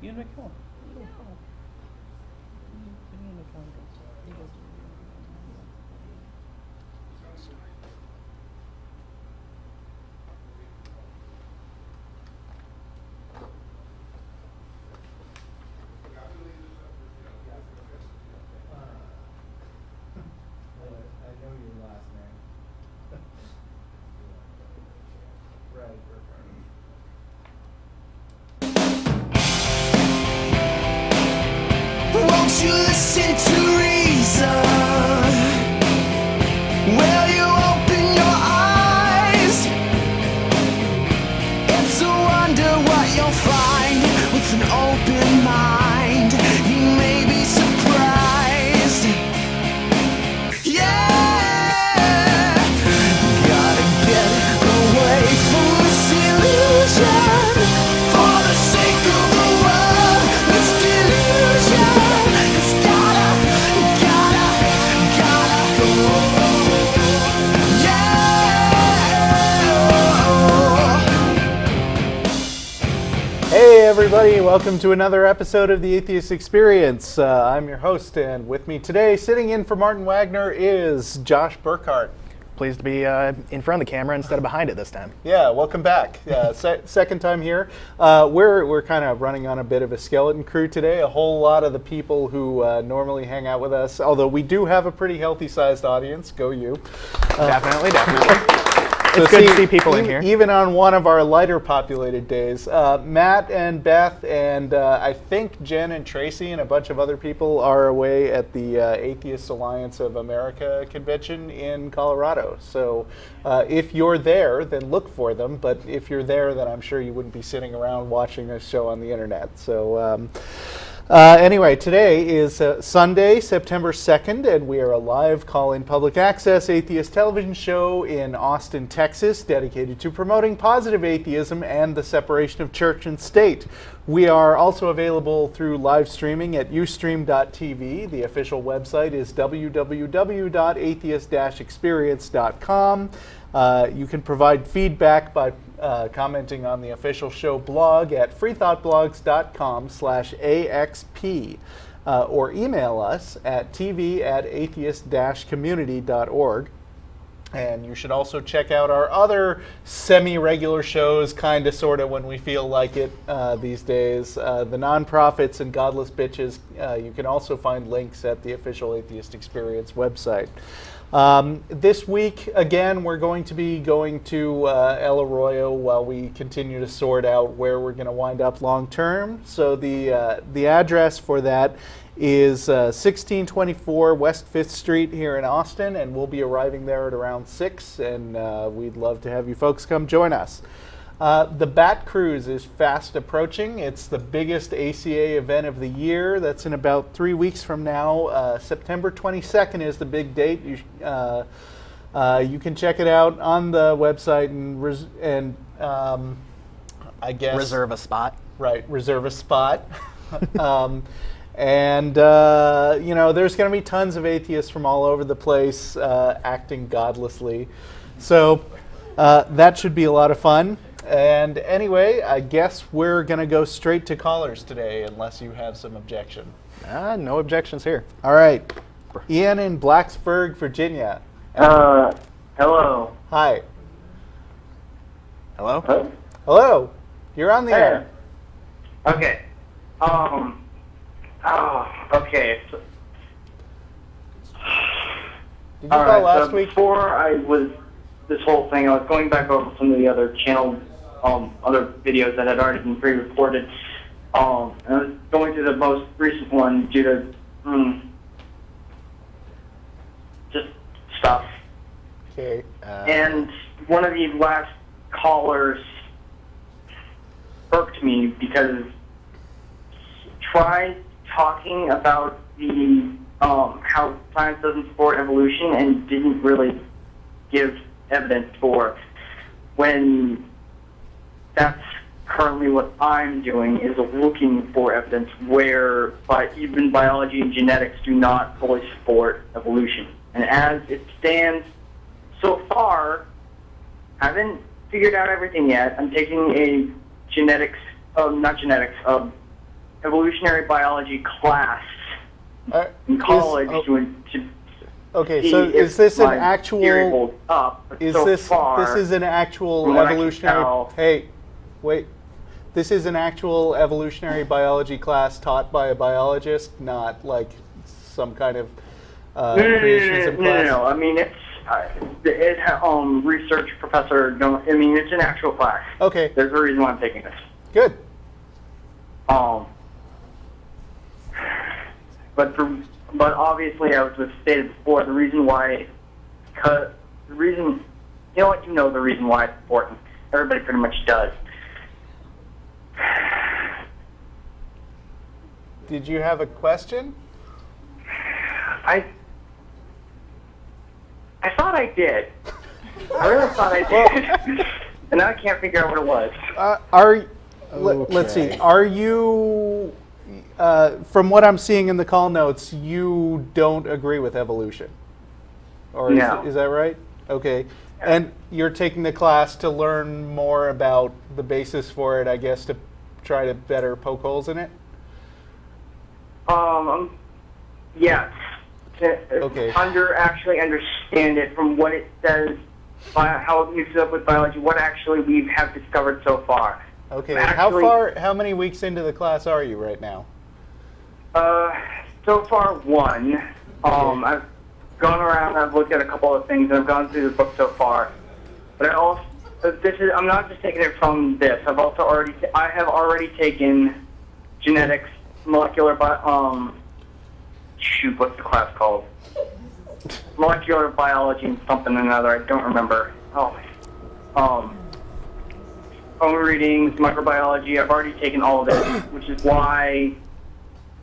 You and Nicole. Won't you listen to reason? Will you open your eyes? It's a wonder what you'll find with an open mind. You may be surprised. Yeah, gotta get away from this illusion for the sake of the world. This delusion. Hey everybody, welcome to another episode of The Atheist Experience. I'm your host, and with me today, sitting in for Martin Wagner, is Josh Burkhart. Pleased to be in front of the camera instead of behind it this time. Yeah, welcome back. Second time here. We're kind of running on a bit of a skeleton crew today. A whole lot of the people who normally hang out with us, although we do have a pretty healthy sized audience. Go you. Definitely. It's good to see people in here. Even on one of our lighter populated days. Matt and Beth and I think Jen and Tracy and a bunch of other people are away at the Atheist Alliance of America convention in Colorado. So if you're there, then look for them. But if you're there, then I'm sure you wouldn't be sitting around watching a show on the internet. So anyway, today is Sunday, September 2nd, and we are a live call-in public access atheist television show in Austin, Texas, dedicated to promoting positive atheism and the separation of church and state. We are also available through live streaming at ustream.tv. The official website is www.atheist-experience.com. You can provide feedback by commenting on the official show blog at freethoughtblogs.com/axp or email us at tv@atheist-community.org. And you should also check out our other semi-regular shows, kind of, sort of, when we feel like it these days. The Nonprofits and Godless Bitches. You can also find links at the official Atheist Experience website. This week, again, we're going to be going to El Arroyo while we continue to sort out where we're going to wind up long term. So the address for that is 1624 West 5th Street here in Austin, and we'll be arriving there at around 6, and we'd love to have you folks come join us. The Bat Cruise is fast approaching. It's the biggest ACA event of the year. That's in about 3 weeks from now. September 22nd is the big date. You can check it out on the website and I guess Reserve a spot. Right, reserve a spot. And there's going to be tons of atheists from all over the place acting godlessly. So that should be a lot of fun. And anyway, I guess we're going to go straight to callers today, unless you have some objection. No objections here. All right. Ian in Blacksburg, Virginia. Hello. Hi. Hello? Huh? Hello. You're on the air. Okay. Okay. So, Did you call last week? Before I was this whole thing, I was going back over some of the other channel, other videos that had already been pre-recorded. And I was going through the most recent one due to just stuff. Okay. And one of the last callers irked me because he tried talking about the how science doesn't support evolution and didn't really give evidence for, when that's currently what I'm doing, is looking for evidence where even biology and genetics do not fully support evolution. And as it stands so far, haven't figured out everything yet. I'm taking a evolutionary biology class in college to Okay, see so if is this an my theory actual? holds up. But Is so this far, this is an actual from what I can evolutionary? tell- Hey, wait. This is an actual evolutionary biology class taught by a biologist, not like some kind of creationism class. No. I mean, it's research professor. No, I mean, it's an actual class. Okay, There's a reason why I'm taking this. good. But obviously, as was stated before, the reason why, you know what, the reason why it's important. Everybody pretty much does. Did you have a question? I thought I did. I really thought I did. And now I can't figure out what it was. Let's see. Are you? From what I'm seeing in the call notes, you don't agree with evolution, or No. is that right? Okay. And you're taking the class to learn more about the basis for it, I guess, to try to better poke holes in it? Yes. Okay. Actually understand it from what it says, how it mixes up with biology, what actually we have discovered so far. Okay. Actually, How many weeks into the class are you right now? So far, one. I've gone around, I've looked at a couple of things, and I've gone through the book so far. But I'm not just taking it from this. I have already taken genetics, molecular what's the class called? Molecular biology and something or another. I don't remember. Phone readings, microbiology. I've already taken all of it, which is why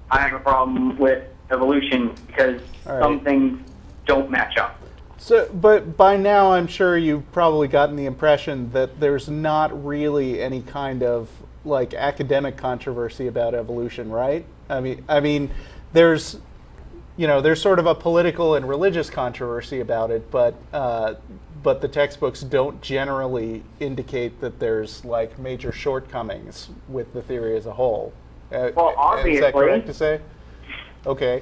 I have a problem with evolution, because some things don't match up. So, but by now, I'm sure you've probably gotten the impression that there's not really any kind of like academic controversy about evolution, right? I mean, there's sort of a political and religious controversy about it, but the textbooks don't generally indicate that there's like major shortcomings with the theory as a whole. Well, obviously. Is that correct to say? Okay.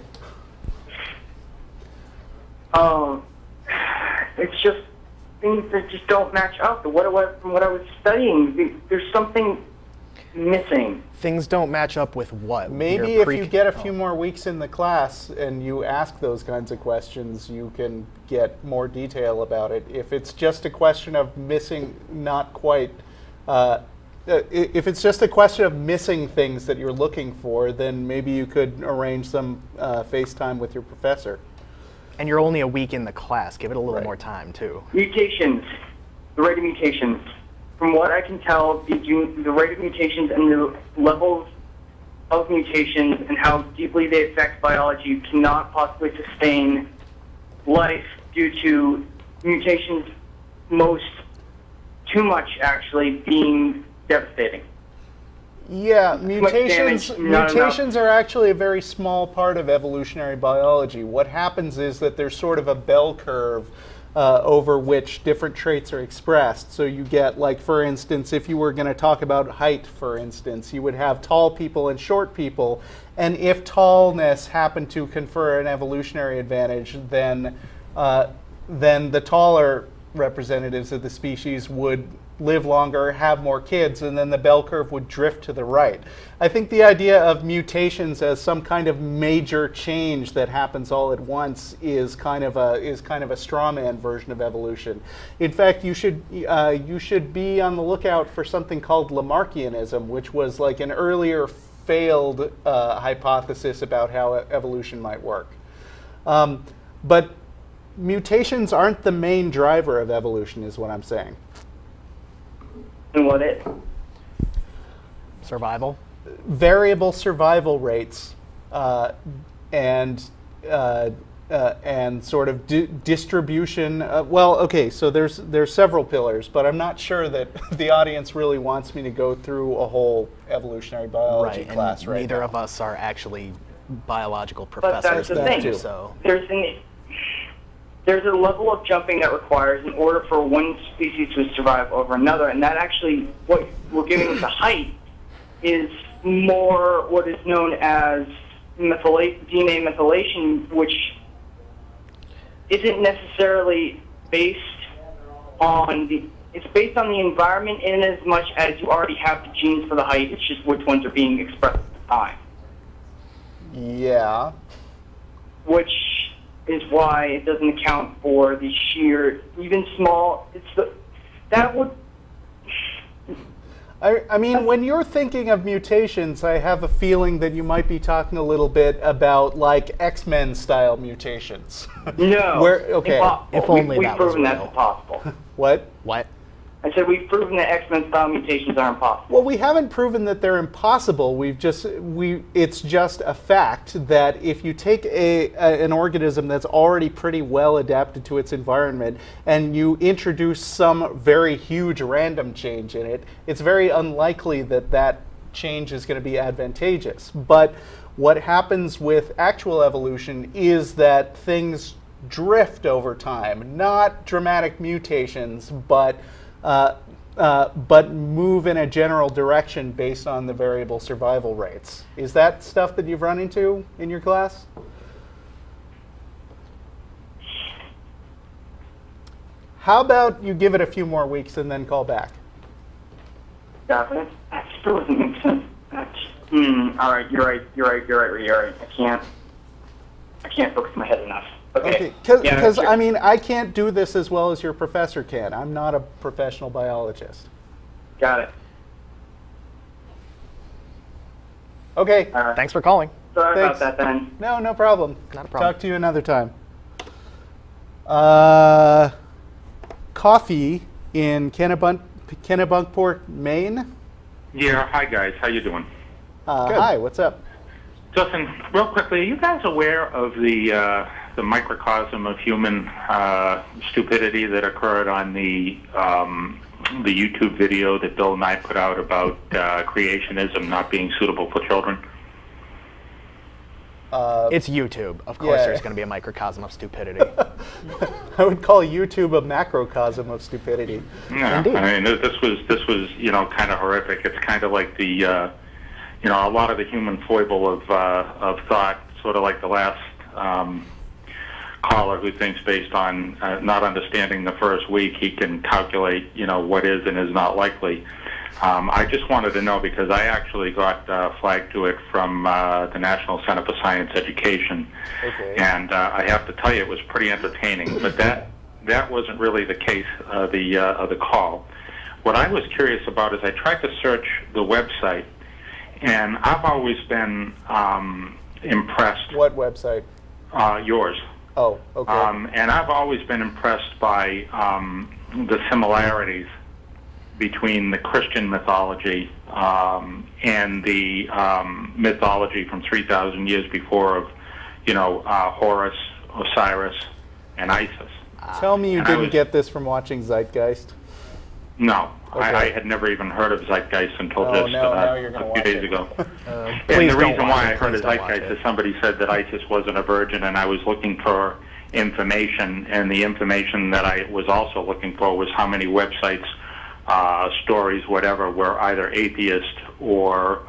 It's just things that just don't match up. From what I was studying, there's something missing. Things don't match up with what? Maybe if you get a few more weeks in the class and you ask those kinds of questions, you can get more detail about it. If it's just a question of missing, not quite, if it's just a question of missing things that you're looking for, then maybe you could arrange some FaceTime with your professor. And you're only a week in the class. Give it a little Right. more time, too. Mutations, the rate of mutations. From what I can tell, the rate of mutations and the levels of mutations and how deeply they affect biology cannot possibly sustain life due to mutations, too much actually, being devastating. Yeah, much damage, mutations are actually a very small part of evolutionary biology. What happens is that there's sort of a bell curve over which different traits are expressed. So you get, like, for instance, if you were going to talk about height, for instance, you would have tall people and short people. And if tallness happened to confer an evolutionary advantage, then the taller representatives of the species would live longer, have more kids, and then the bell curve would drift to the right. I think the idea of mutations as some kind of major change that happens all at once is kind of a straw man version of evolution. In fact, you should be on the lookout for something called Lamarckianism, which was like an earlier failed hypothesis about how evolution might work. But mutations aren't the main driver of evolution, is what I'm saying. And what it? Survival? Variable survival rates and sort of distribution. Well, okay, so there's several pillars, but I'm not sure that the audience really wants me to go through a whole evolutionary biology class right now. Neither of us are actually biological But professors. that's the thing. too. So there's a level of jumping that requires in order for one species to survive over another, and that actually, what we're giving with the height is more what is known as DNA methylation, which isn't necessarily based on it's based on the environment in as much as you already have the genes for the height, it's just which ones are being expressed at the time. Yeah. Which is why it doesn't account for the sheer, even small, that would... I mean, when you're thinking of mutations, I have a feeling that you might be talking a little bit about, like, X-Men style mutations. No. Okay. Impossible. If only we've that was proven that's real. impossible. What? What? I said we've proven that X-Men style mutations are impossible. Well, we haven't proven that they're impossible. It's just a fact that if you take an organism that's already pretty well adapted to its environment and you introduce some very huge random change in it, it's very unlikely that that change is going to be advantageous. But what happens with actual evolution is that things drift over time, not dramatic mutations, but move in a general direction based on the variable survival rates. Is that stuff that you've run into in your class? How about you give it a few more weeks and then call back? Yeah, that still doesn't make sense. All right, you're right. I can't focus my head enough. Okay. Because I mean, I can't do this as well as your professor can. I'm not a professional biologist. Got it. Okay. All right. Thanks for calling. Sorry Thanks. about that then. No problem. Not a problem. Talk to you another time. Coffee in Kennebunkport, Maine. Yeah, hi guys, how you doing? Hi, what's up? Justin, real quickly, are you guys aware of the microcosm of human stupidity that occurred on the YouTube video that Bill and I put out about creationism not being suitable for children? It's YouTube. Of course there's going to be a microcosm of stupidity. I would call YouTube a macrocosm of stupidity. Yeah, Indeed. I mean, this was kind of horrific. It's kind of like the a lot of the human foible of thought, sort of like the last caller who thinks based on not understanding the first week he can calculate, what is and is not likely. I just wanted to know because I actually got flagged to it from the National Center for Science Education, Okay. and I have to tell you it was pretty entertaining. But that wasn't really the case of the call. What I was curious about is I tried to search the website, and I've always been impressed. What website? Yours. Oh, okay. And I've always been impressed by the similarities between the Christian mythology and the mythology from 3,000 years before of, Horus, Osiris, and Isis. Tell me you and I didn't was- get this from watching Zeitgeist. No, Okay. I had never even heard of Zeitgeist until Oh, just now you're gonna a few watch days it. ago. And Please the don't reason watch why it. I heard Please of don't watch Zeitgeist it. is somebody said that Isis wasn't a virgin, and I was looking for information, and the information that I was also looking for was how many websites, stories, whatever, were either atheist or,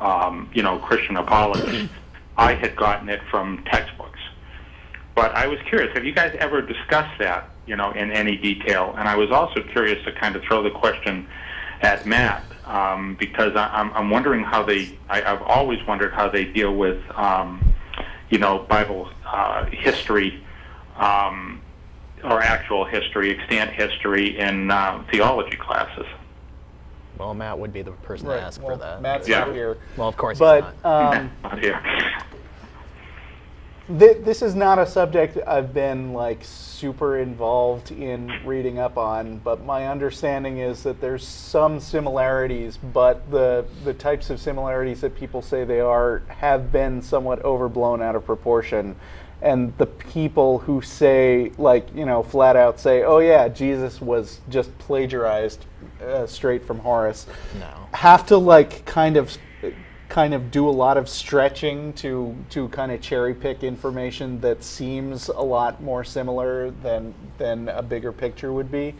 Christian apologists. I had gotten it from textbooks. But I was curious, have you guys ever discussed that, in any detail? And I was also curious to kind of throw the question at Matt, because I'm wondering how I've always wondered how they deal with, Bible history, or actual history, extant history in theology classes. Well, Matt would be the person to ask for that. Matt's Yeah. not here. Well, of course But he's not. Not here. This is not a subject I've been super involved in reading up on, but my understanding is that there's some similarities, but the types of similarities that people say they are have been somewhat overblown out of proportion. And the people who say, flat out say, oh yeah, Jesus was just plagiarized straight from Horace, No. have to kind of kind of do a lot of stretching to kind of cherry pick information that seems a lot more similar than a bigger picture would be.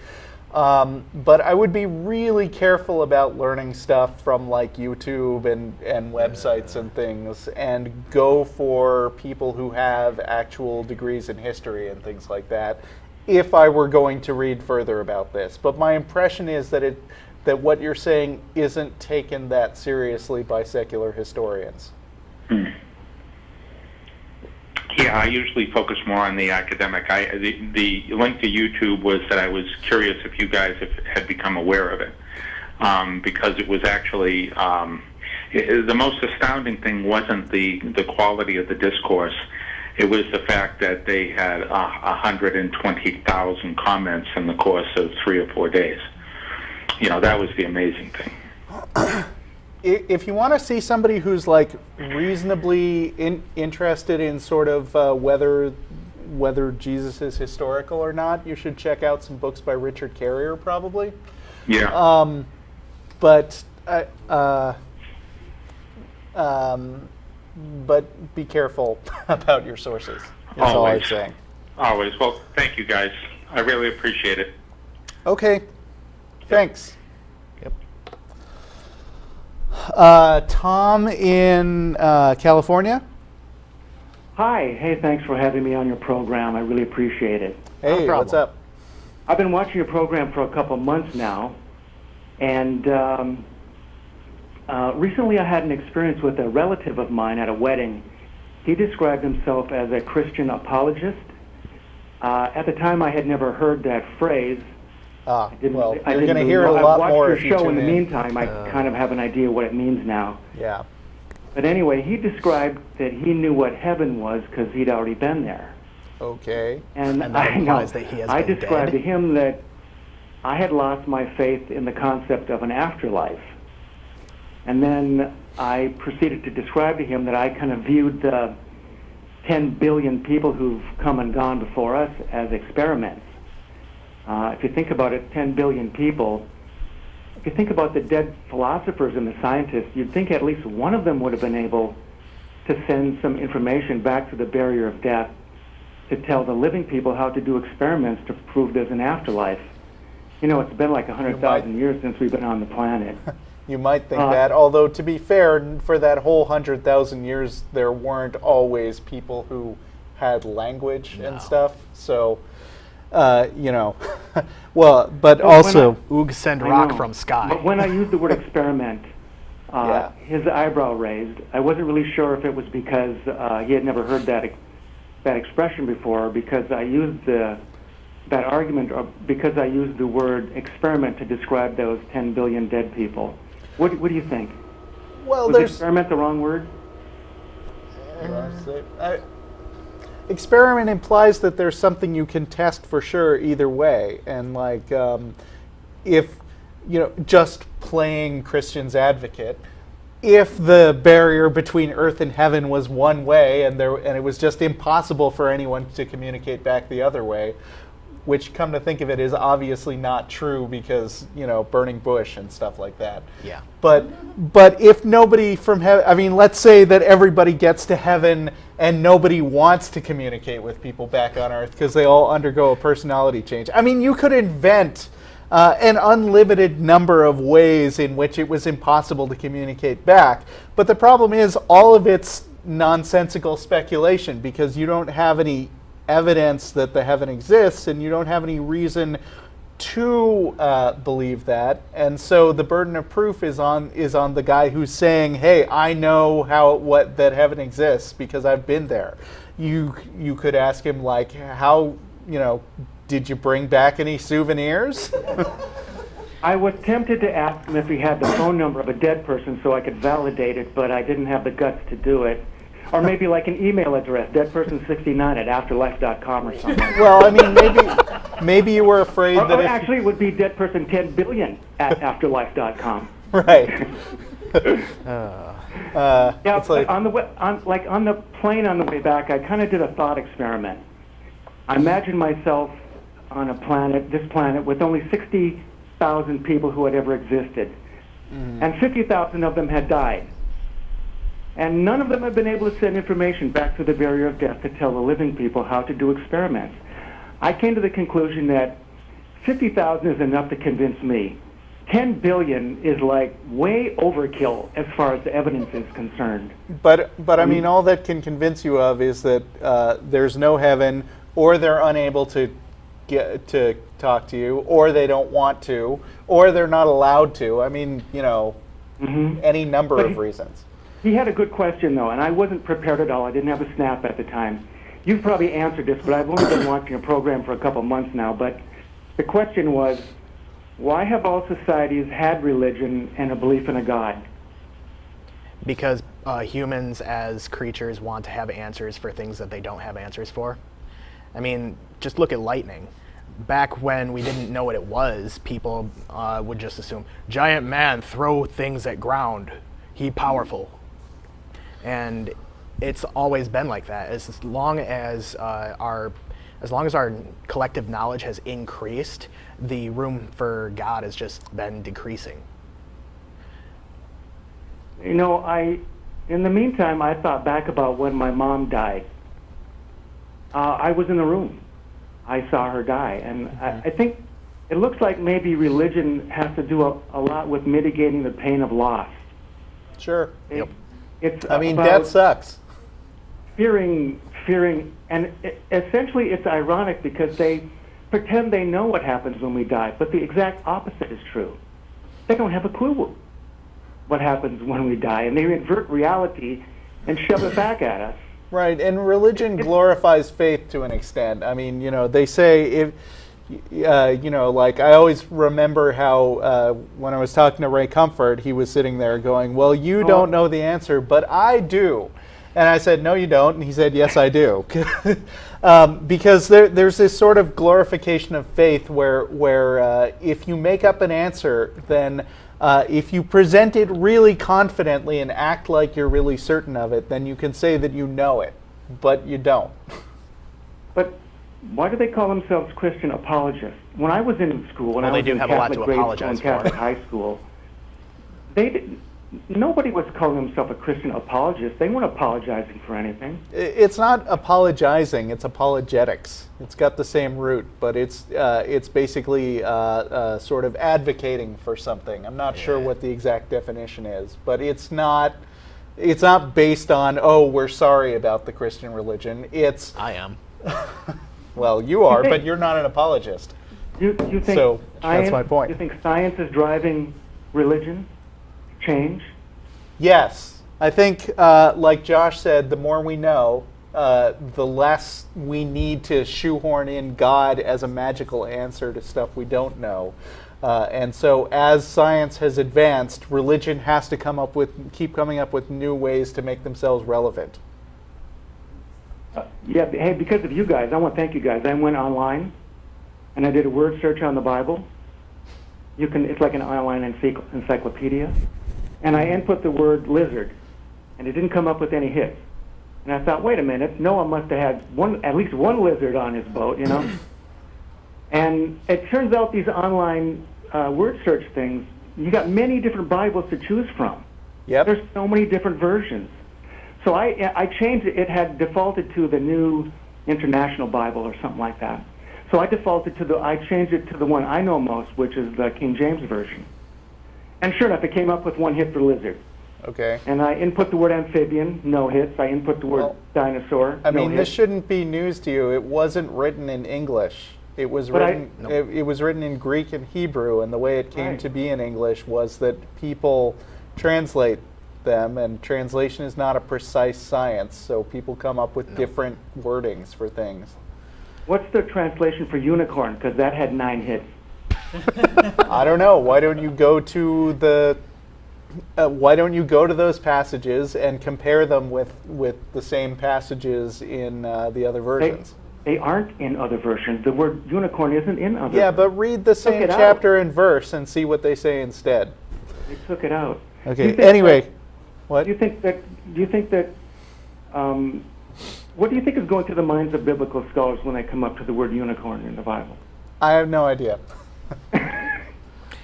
But I would be really careful about learning stuff from like YouTube and websites and things, and go for people who have actual degrees in history and things like that, if I were going to read further about this. But my impression is that what you're saying isn't taken that seriously by secular historians. Yeah, I usually focus more on the academic. The link to YouTube was that I was curious if you guys had become aware of it, because it was actually the most astounding thing wasn't the quality of the discourse. It was the fact that they had 120,000 comments in the course of 3 or 4 days. You know, that was the amazing thing. If you want to see somebody who's like reasonably interested in sort of whether Jesus is historical or not, you should check out some books by Richard Carrier, probably. Yeah. But be careful about your sources. That's all I'm saying. Always. Well, thank you guys. I really appreciate it. Okay. Thanks. Yep. Tom in California. Hi. Hey, thanks for having me on your program. I really appreciate it. Hey, what's up? I've been watching your program for a couple of months now, and recently I had an experience with a relative of mine at a wedding. He described himself as a Christian apologist. At the time, I had never heard that phrase. Well, you're going to hear a lot more if you I've watched your show in the tune meantime. I kind of have an idea what it means now. Yeah. But anyway, he described that he knew what heaven was because he'd already been there. Okay. And that implies that he has I been described dead. to him that I had lost my faith in the concept of an afterlife. And then I proceeded to describe to him that I kind of viewed the 10 billion people who've come and gone before us as experiments. If you think about it, 10 billion people, if you think about the dead philosophers and the scientists, you'd think at least one of them would have been able to send some information back to the barrier of death to tell the living people how to do experiments to prove there's an afterlife. You know, it's been like 100,000 years since we've been on the planet. You might think that, although to be fair, for that whole 100,000 years, there weren't always people who had language and stuff. So, you know, well, but also... Oog send rock from sky. But when I used the word experiment, his eyebrow raised. I wasn't really sure if it was because he had never heard that expression before, or because I used that argument, or because I used the word experiment to describe those 10 billion dead people. What do you think? Well, was experiment the wrong word? Experiment implies that there's something you can test for sure either way, and like if you know, just playing Christian's advocate, if the barrier between earth and heaven was one way and it was just impossible for anyone to communicate back the other way, which, come to think of it, is obviously not true because, you know, burning bush and stuff like that. Yeah. But if nobody from heaven, I mean, let's say that everybody gets to heaven and nobody wants to communicate with people back on earth because they all undergo a personality change. I mean, you could invent an unlimited number of ways in which it was impossible to communicate back. But the problem is all of it's nonsensical speculation because you don't have any evidence that the heaven exists, and you don't have any reason to believe that, and so the burden of proof is on the guy who's saying, "Hey, I know that heaven exists because I've been there." You could ask him like, "How, you know, did you bring back any souvenirs?" I was tempted to ask him if he had the phone number of a dead person so I could validate it, but I didn't have the guts to do it. Or maybe like an email address, deadperson69@afterlife.com or something. Well, I mean, maybe you were afraid that actually it would be deadperson10billion@afterlife.com. Right. It's like on the plane on the way back, I kind of did a thought experiment. I imagined myself on this planet, with only 60,000 people who had ever existed, and 50,000 of them had died. And none of them have been able to send information back through the barrier of death to tell the living people how to do experiments. I came to the conclusion that 50,000 is enough to convince me. 10 billion is like way overkill as far as the evidence is concerned. But I mean, all that can convince you of is that there's no heaven, or they're unable to get to talk to you, or they don't want to, or they're not allowed to. I mean, you know, any number of reasons. He had a good question, though, and I wasn't prepared at all. I didn't have a snap at the time. You've probably answered this, but I've only been watching a program for a couple months now. But the question was, why have all societies had religion and a belief in a God? Because humans as creatures want to have answers for things that they don't have answers for. I mean, just look at lightning. Back when we didn't know what it was, people would just assume, giant man throw things at ground, he powerful. And it's always been like that. As long as our collective knowledge has increased, the room for God has just been decreasing. You know, in the meantime, I thought back about when my mom died. I was in the room. I saw her die. And I think it looks like maybe religion has to do a lot with mitigating the pain of loss. Sure. Yep. I mean, death sucks. Fearing, and essentially it's ironic because they pretend they know what happens when we die, but the exact opposite is true. They don't have a clue what happens when we die, and they invert reality and shove it back at us. Right, and religion glorifies faith to an extent. I mean, you know, they say if, you know, like I always remember how when I was talking to Ray Comfort, he was sitting there going, well, you don't know the answer, but I do. And I said, no, you don't. And he said, yes, I do. Because there's this sort of glorification of faith where if you make up an answer, then if you present it really confidently and act like you're really certain of it, then you can say that you know it, but you don't. But why do they call themselves Christian apologists? When I was in school, when I was in Catholic grade school and Catholic high school, nobody was calling himself a Christian apologist. They weren't apologizing for anything. It's not apologizing, it's apologetics. It's got the same root, but it's basically sort of advocating for something. I'm not sure what the exact definition is, but it's not based on, oh, we're sorry about the Christian religion. I am. Well, you are, but you're not an apologist. You think so science, that's my point. You think science is driving religion change? Yes. I think, like Josh said, the more we know, the less we need to shoehorn in God as a magical answer to stuff we don't know. And so as science has advanced, religion has to keep coming up with new ways to make themselves relevant. Yeah, hey, because of you guys, I want to thank you guys. I went online and I did a word search on the Bible. It's like an online encyclopedia. And I input the word lizard, and it didn't come up with any hits. And I thought, wait a minute, Noah must have had at least one lizard on his boat, you know? And it turns out these online word search things, you got many different Bibles to choose from. Yep. There's so many different versions. So I changed it. It had defaulted to the New International Bible or something like that. So I changed it to the one I know most, which is the King James Version. And sure enough, it came up with one hit for lizard. Okay. And I input the word amphibian, no hits. I input the word dinosaur, I mean, no this hits. shouldn't be news to you. It wasn't written in English. It was it was written in Greek and Hebrew, and the way it came to be in English was that people translate them, and translation is not a precise science, so people come up with different wordings for things. What's the translation for unicorn? Because that had 9 hits. I don't know. Why don't you go to those passages and compare them with the same passages in the other versions? They aren't in other versions. The word unicorn isn't in other. Yeah, but read the same chapter and verse and see what they say instead. They took it out. Okay. Anyway, what? Do you think that? What do you think is going through the minds of biblical scholars when they come up to the word unicorn in the Bible? I have no idea.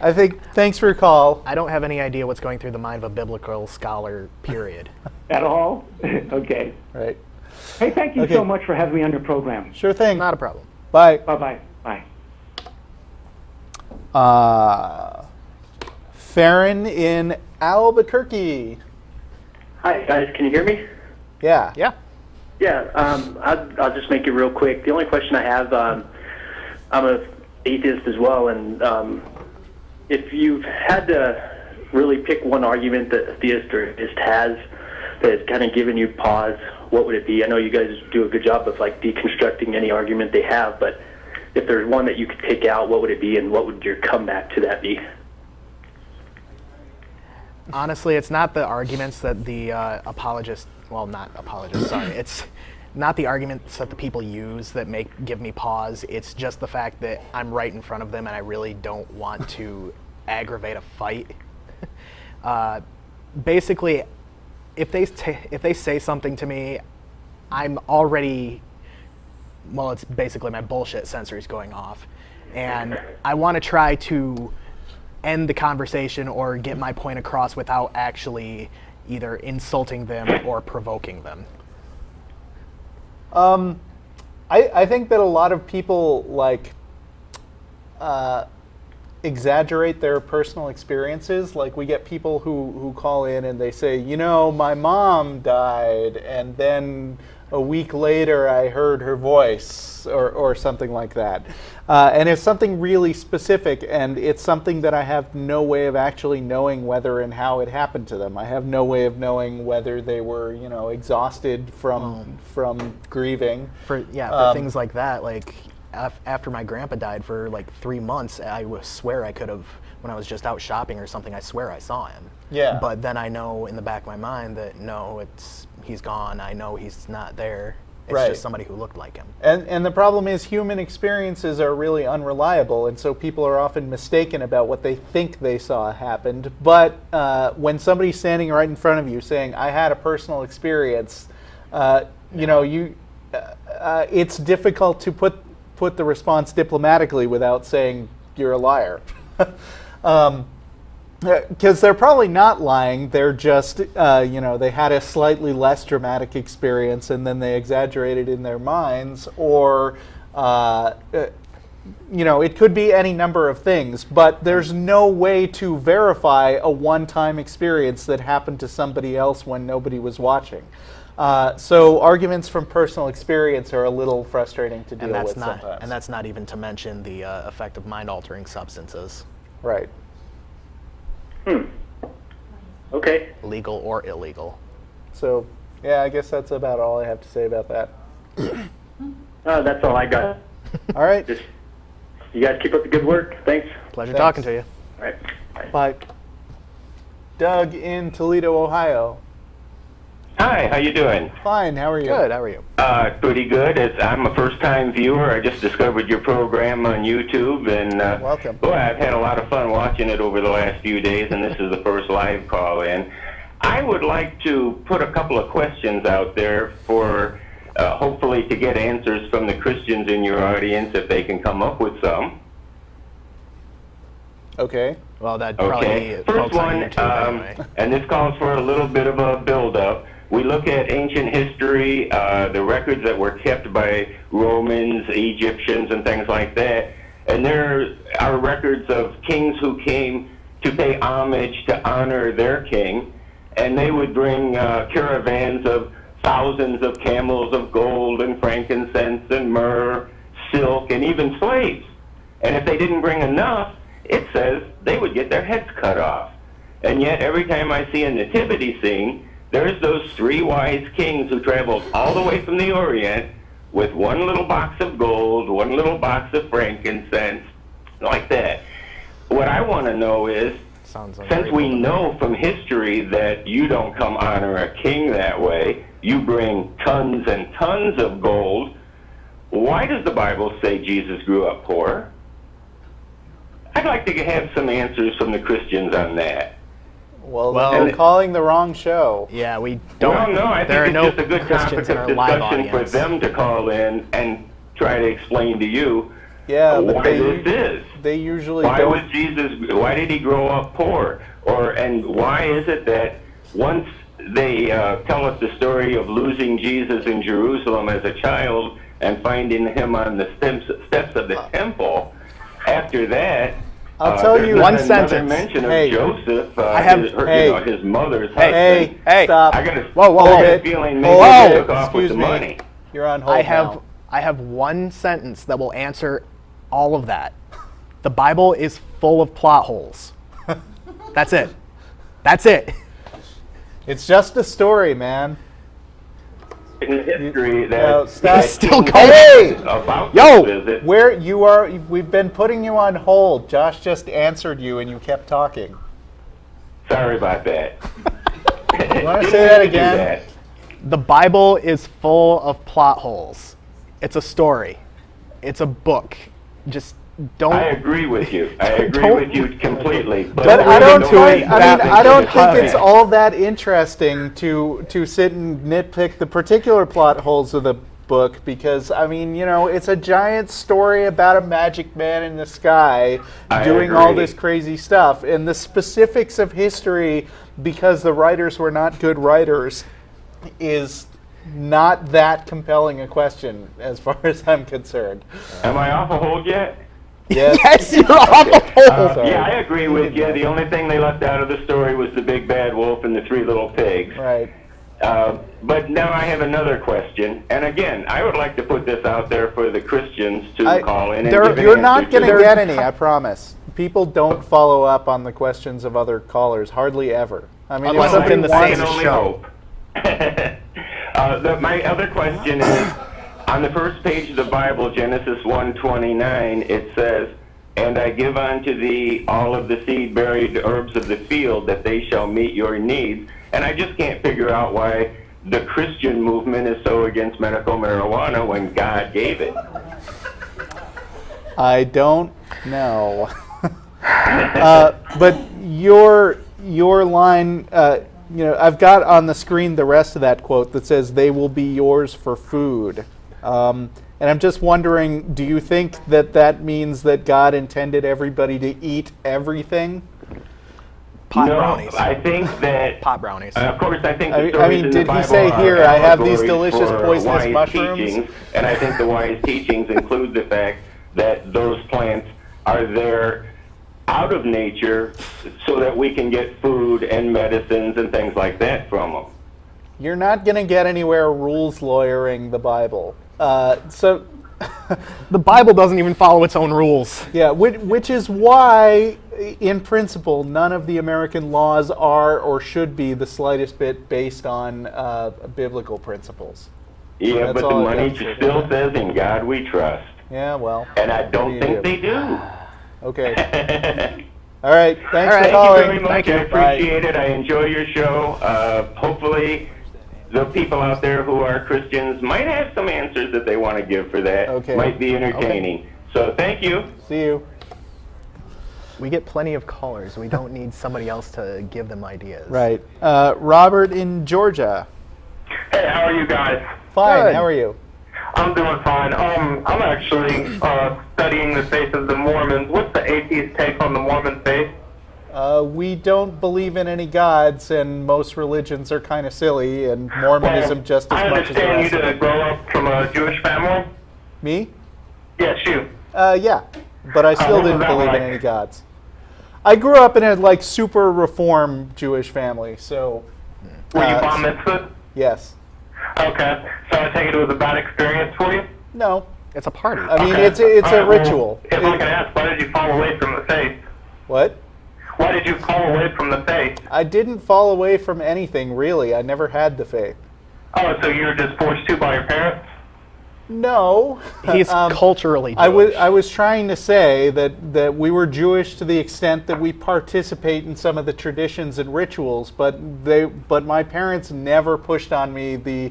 I think, thanks for your call. I don't have any idea what's going through the mind of a biblical scholar, period. At all? Okay. Right. Hey, thank you so much for having me on your program. Sure thing. Not a problem. Bye. Bye-bye. Bye. Farron in Albuquerque. Hi, guys. Can you hear me? Yeah. Yeah. Yeah. I'll just make it real quick. The only question I have, I'm an atheist as well, and if you've had to really pick one argument that a theist or atheist has that has kind of given you pause, what would it be? I know you guys do a good job of like deconstructing any argument they have, but if there's one that you could pick out, what would it be, and what would your comeback to that be? Honestly, it's not the arguments that the apologists, well, not apologists, sorry. It's not the arguments that the people use that give me pause. It's just the fact that I'm right in front of them and I really don't want to aggravate a fight. Basically, if they say something to me, I'm already, well, it's basically my bullshit sensors going off. And I want to try to end the conversation or get my point across without actually either insulting them or provoking them. I think that a lot of people like exaggerate their personal experiences. Like we get people who call in and they say, you know, my mom died and then a week later I heard her voice or something like that. And it's something really specific, and it's something that I have no way of actually knowing whether and how it happened to them. I have no way of knowing whether they were, you know, exhausted from grieving. For things like that, like after my grandpa died for like 3 months, I swear I could have, when I was just out shopping or something, I swear I saw him. Yeah. But then I know in the back of my mind that no, he's gone. I know he's not there. It's just somebody who looked like him. And the problem is human experiences are really unreliable, and so people are often mistaken about what they think they saw happened. But when somebody's standing right in front of you saying, I had a personal experience, you know, it's difficult to put the response diplomatically without saying you're a liar. Because they're probably not lying. They're just, you know, they had a slightly less dramatic experience and then they exaggerated in their minds, or, you know, it could be any number of things, but there's no way to verify a one-time experience that happened to somebody else when nobody was watching. So arguments from personal experience are a little frustrating to deal with sometimes. And that's not even to mention the effect of mind-altering substances. Right. Okay. Legal or illegal. So, yeah, I guess that's about all I have to say about that. That's all I got. All right. Just, you guys keep up the good work. Thanks. Pleasure Thanks. talking to you. All right. Bye. Bye. Doug in Toledo, Ohio. Hi, how you doing? Fine, how are you? Good, how are you? Pretty good. I'm a first-time viewer. I just discovered your program on YouTube, and Welcome. boy, I've had a lot of fun watching it over the last few days, and this is the first live call-in. I would like to put a couple of questions out there for hopefully to get answers from the Christians in your audience if they can come up with some. Okay. Well, that'd probably be First folks on one, YouTube anyway. and this calls for a little bit of a build-up. We look at ancient history, the records that were kept by Romans, Egyptians, and things like that, and there are records of kings who came to pay homage to honor their king, and they would bring caravans of thousands of camels of gold and frankincense and myrrh, silk, and even slaves. And if they didn't bring enough, it says they would get their heads cut off. And yet every time I see a nativity scene, there's those three wise kings who traveled all the way from the Orient with one little box of gold, one little box of frankincense, like that. What I want to know is, since we know from history that you don't come honor a king that way, you bring tons and tons of gold, why does the Bible say Jesus grew up poor? I'd like to have some answers from the Christians on that. Well, you're calling the wrong show. Yeah, we don't. Well, no, I there think are it's no just a good Christians topic in of our live discussion for audience. them to call in and try to explain to you Yeah, but why this is. They usually Why don't. was Jesus? Why did he grow up poor? And why is it that once they tell us the story of losing Jesus in Jerusalem as a child and finding him on the steps of the temple, after that, I'll tell you one there's another sentence. mention of Hey, Joseph, I have- his mother's husband. Hey, stop. I got a Whoa. feeling maybe Whoa. they took off with Excuse the me. money. You're on hold now. I have one sentence that will answer all of that. The Bible is full of plot holes. That's it. That's it. It's just a story, man. In history, No, that stop. Still King going. Hey! about Yo! this visit. Where you are, we've been putting you on hold. Josh just answered you and you kept talking. Sorry about that. You want to say that again? The Bible is full of plot holes. It's a story. It's a book. Just don't. I agree with you. I agree Don't- with you completely. But I don't think. I don't think it's all. all that interesting to sit and nitpick the particular plot holes of the book because I mean, you know, it's a giant story about a magic man in the sky I doing all agree. this crazy stuff, and the specifics of history because the writers were not good writers is not that compelling a question as far as I'm concerned. Am I off a hold yet? Yes. Yes, you're off the hole. Sorry. Yeah, I agree with you. The only thing they left out of the story was the big bad wolf and the three little pigs. Right. But now I have another question. And again, I would like to put this out there for the Christians to call in and give an You're not answer going to to. get any, I promise. People don't follow up on the questions of other callers, hardly ever. I mean, Unless if it's in the somebody same wants- only show. hope. My other question is, on the first page of the Bible, Genesis 1:29, it says, "And I give unto thee all of the seed-bearing herbs of the field, that they shall meet your needs." And I just can't figure out why the Christian movement is so against medical marijuana when God gave it. I don't know. But your line, you know, I've got on the screen the rest of that quote that says, "They will be yours for food." And I'm just wondering, do you think that that means that God intended everybody to eat everything? Pot No, brownies. I think that... Pot brownies. Of course, I think I the mean- stories in the did he Bible say are here, "I have these allegories delicious for poisonous wise mushrooms"? teachings, and I think the wise teachings include the fact that those plants are there out of nature so that we can get food and medicines and things like that from them. You're not going to get anywhere rules lawyering the Bible. So, The Bible doesn't even follow its own rules. yeah, which is why, in principle, none of the American laws are or should be the slightest bit based on biblical principles. Yeah, That's but the all I money got for still that. says, "In God we trust." Yeah, well. And I what don't do you think do? they do. Okay. All right. Thanks for Thank you calling. very much. I appreciate it. I enjoy your show. Hopefully, the people out there who are Christians might have some answers that they want to give for that. Okay. Might be entertaining. So thank you. See you. We get plenty of callers. We don't need somebody else to give them ideas. Right. Robert in Georgia. Hey, how are you guys? Fine. Good. How are you? I'm doing fine. I'm actually studying the faith of the Mormons. What's the atheist take on the Mormon faith? We don't believe in any gods, and most religions are kind of silly, and Mormonism just as I much as the understand you rest of to them. grow up from a Jewish family. Me? Yes, you. Yeah, but I still what was didn't that believe in like? any gods. I grew up in a like super reform Jewish family, so Were you bar mitzvah? yes. Okay. So I take it was a bad experience for you? No, It's a party. I mean Okay. it's a All right, well, ritual. If I can ask, why did you fall away from the faith? What? Why did you fall away from the faith? I didn't fall away from anything really. I never had the faith. Oh, so you were just forced to by your parents? No. He's culturally Jewish. I was trying to say that we were Jewish to the extent that we participate in some of the traditions and rituals, but my parents never pushed on me the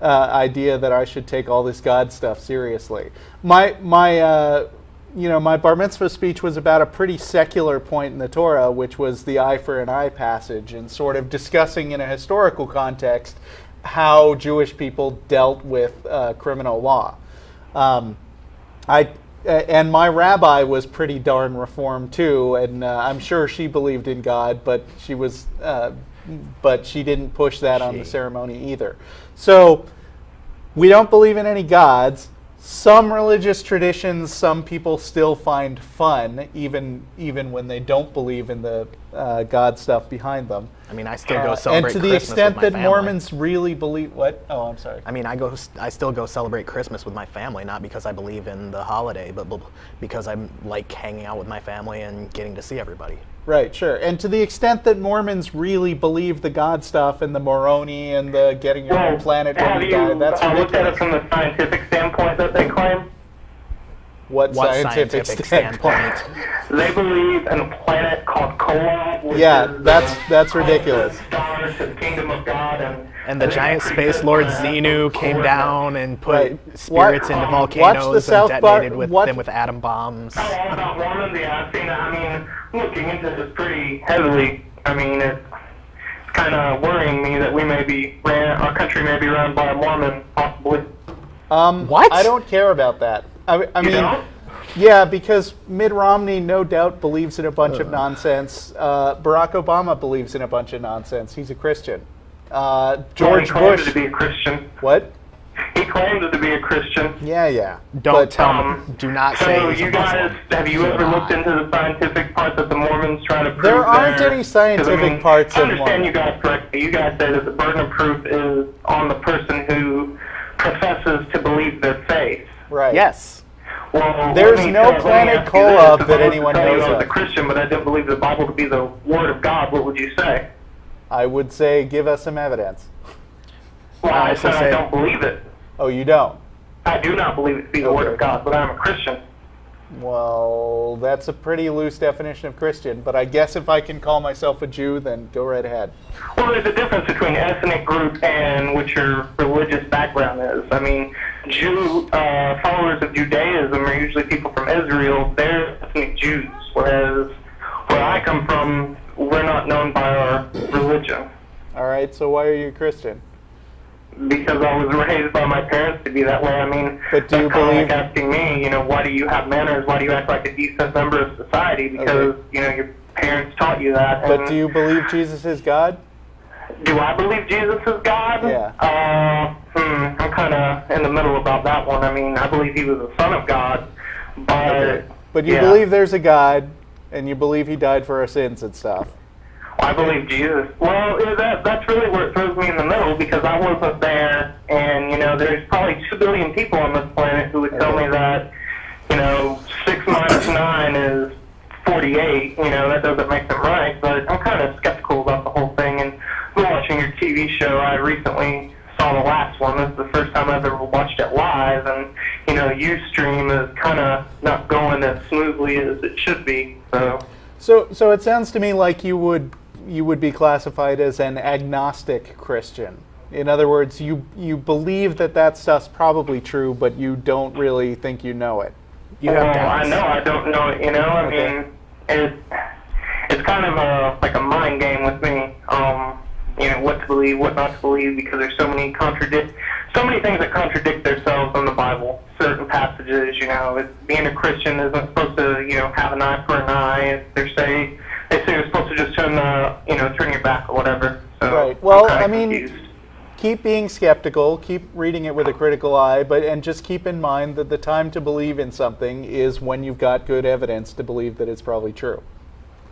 idea that I should take all this God stuff seriously. My bar mitzvah speech was about a pretty secular point in the Torah, which was the eye for an eye passage, and sort of discussing in a historical context how Jewish people dealt with criminal law. and my rabbi was pretty darn reformed too, and I'm sure she believed in God, but she didn't push that on the ceremony either. So we don't believe in any gods. Some religious traditions, some people still find fun, even when they don't believe in the God stuff behind them. I mean, I still go celebrate And to the Christmas extent with my that family. Mormons really believe what? Oh, I'm sorry. I mean, I still go celebrate Christmas with my family, not because I believe in the holiday, but because I like hanging out with my family and getting to see everybody. Right, sure. And to the extent that Mormons really believe the God stuff and the Moroni and the getting your own planet when you die, that's Have you looked at it ridiculous. from the scientific standpoint that they claim? What scientific standpoint? They believe in a planet called Kolob, which Yeah, is that's ridiculous. Stars to the kingdom of God, And the giant space lord Xenu came down and put Right. spirits into Watch the volcanoes and South detonated Park- them with atom bombs. Oh, about Mormons, yeah, I've seen it. I mean, looking into this pretty heavily. I mean, it's kind of worrying me that our country may be run by a Mormon, possibly. What? I don't care about that. I You mean, don't? yeah, because Mitt Romney no doubt believes in a bunch of nonsense. Barack Obama believes in a bunch of nonsense. He's a Christian. George He claims Bush. to be a Christian. What? He claims to be a Christian. Yeah. Don't But, tell me. Do not say So he's a you guys, Muslim. have you ever looked into the scientific part that the Mormons try to prove? There aren't any scientific 'cause, I mean, parts I of understand Mormon. you guys correctly. You guys say that the burden of proof is on the person who professes to believe their faith. Right. Yes. Well, There's let me no let me planet ask you this. Kolob If that I was to anyone tell you knows I was of. a Christian, but I didn't believe the Bible to be the Word of God, what would you say? I would say give us some evidence. Well, I I also said I say- don't believe it. Oh, you don't? I do not believe it to be the Word of God, but I'm a Christian. Well, that's a pretty loose definition of Christian, but I guess if I can call myself a Jew, then go right ahead. Well, there's a difference between ethnic group and what your religious background is. I mean, followers of Judaism are usually people from Israel. They're ethnic Jews, whereas where I come from, we're not known by our religion. All right, so why are you a Christian? Because I was raised by my parents to be that way. I mean, But do you that's kind of believe- like asking me, why do you have manners? Why do you act like a decent member of society? Because, your parents taught you that. But and do you believe Jesus is God? Do I believe Jesus is God? Yeah. I'm kind of in the middle about that one. I mean, I believe he was the Son of God, but... But you yeah. believe there's a God, and you believe he died for our sins and stuff. I believe Jesus. Well, that's really where it throws me in the middle, because I wasn't there, and, there's probably 2 billion people on this planet who would tell me that, 6 minus 9 is 48. That doesn't make them right, but I'm kind of skeptical about the whole thing, and watching your TV show, I recently saw the last one. This is the first time I've ever watched it live, and, Ustream is kind of not going as smoothly as it should be, so... So it sounds to me like you would be classified as an agnostic Christian. In other words, you believe that stuff's probably true, but you don't really think you know it. You have Well, doubts. I know I don't know it, I mean, it's kind of like a mind game with me, what to believe, what not to believe, because there's so many things that contradict themselves in the Bible. Certain passages, being a Christian isn't supposed to, have an eye for an eye. They say you're supposed to just turn your back or whatever. So Right. Well, I'm I kinda mean, confused. keep being skeptical, keep reading it with a critical eye, and just keep in mind that the time to believe in something is when you've got good evidence to believe that it's probably true.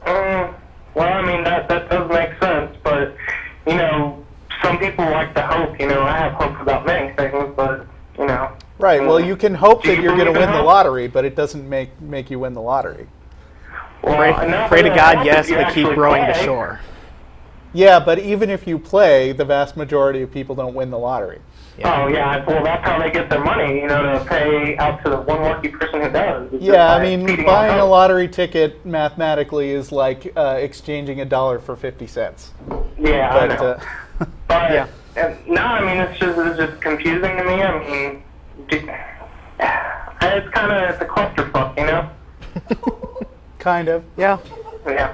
Well, I mean, that does make sense, but, some people like to hope, I have hope about many things, but, Right. Well, you can hope Do that you you're going to believe in win the hope? lottery, but it doesn't make you win the lottery. Well, Pray to God, if yes, you but keep actually rowing to play. shore. Yeah, but even if you play, the vast majority of people don't win the lottery. Oh, yeah, well, that's how they get their money, to pay out to the one lucky person who does. It's just Yeah, I by mean, feeding buying on a hope. lottery ticket mathematically is like exchanging $1 for 50 cents. Yeah, I But know. But, Yeah. no, I mean, it's just confusing to me. I mean, it's kind of a clusterfuck, kind of. Yeah. Yeah.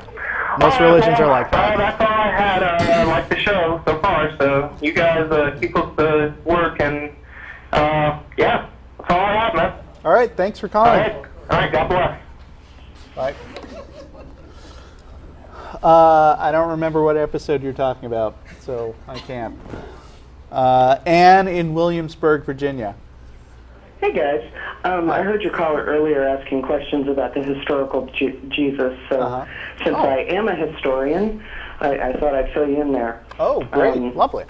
Most religions are like that. Well, that's all I had. I like the show so far, so you guys keep up the work, and yeah, that's all I have, man. All right, thanks for All calling. right, All right, God bless. Bye. I don't remember what episode you're talking about, so I can't. Anne in Williamsburg, Virginia. Hey guys, I heard your caller earlier asking questions about the historical Jesus. So since I am a historian, I thought I'd fill you in there. Oh, great, lovely.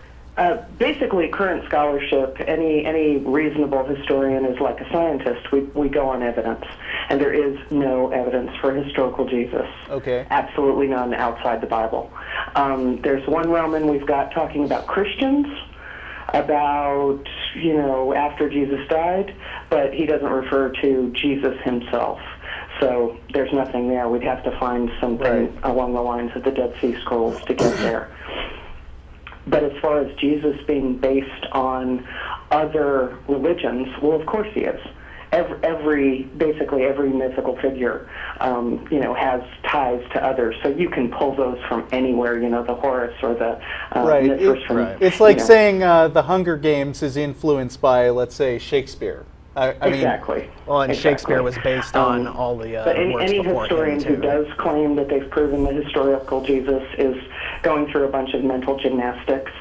Basically, current scholarship, any reasonable historian is like a scientist. We go on evidence, and there is no evidence for historical Jesus. Okay. Absolutely none outside the Bible. There's one Roman we've got talking about Christians, about, after Jesus died, but he doesn't refer to Jesus himself. So there's nothing there. We'd have to find something along the lines of the Dead Sea Scrolls to get there. But as far as Jesus being based on other religions, well, of course he is. Basically every mythical figure, has ties to others. So you can pull those from anywhere, the Horus or the Mithras from. It's like saying the Hunger Games is influenced by, let's say, Shakespeare. Exactly. Well, and Shakespeare was based on all the but works any before historian him, too. who does claim that they've proven the historical Jesus is going through a bunch of mental gymnastics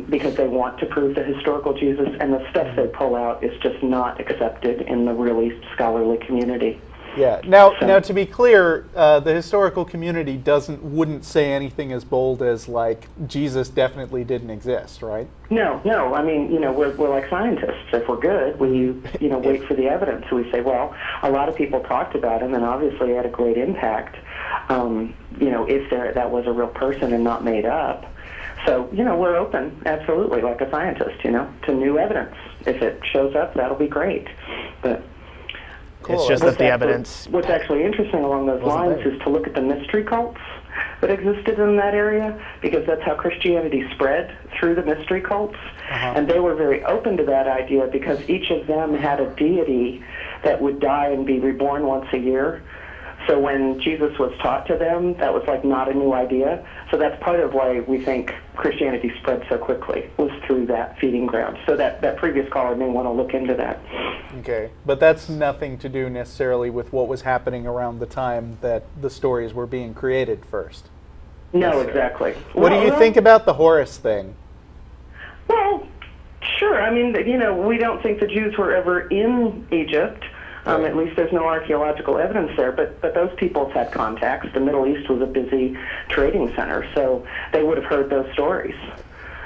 because they want to prove the historical Jesus, and the stuff they pull out is just not accepted in the really scholarly community. Yeah. Now, to be clear, the historical community wouldn't say anything as bold as like Jesus definitely didn't exist, right? No. I mean, we're like scientists. If we're good, we wait for the evidence. We say, well, a lot of people talked about him, and obviously he had a great impact. If that was a real person and not made up. So, we're open, absolutely, like a scientist, to new evidence. If it shows up, that'll be great. But cool. It's just that the evidence. What's actually interesting along those lines is to look at the mystery cults that existed in that area, because that's how Christianity spread, through the mystery cults. And they were very open to that idea because each of them had a deity that would die and be reborn once a year. So when Jesus was taught to them, that was like not a new idea. So that's part of why we think Christianity spread so quickly, was through that feeding ground. So that previous caller may want to look into that. Okay, but that's nothing to do necessarily with what was happening around the time that the stories were being created first. No, exactly. What do you think about the Horus thing? Well, sure. I mean, we don't think the Jews were ever in Egypt. At least there's no archaeological evidence there, but those peoples had contacts. The Middle East was a busy trading center, so they would have heard those stories.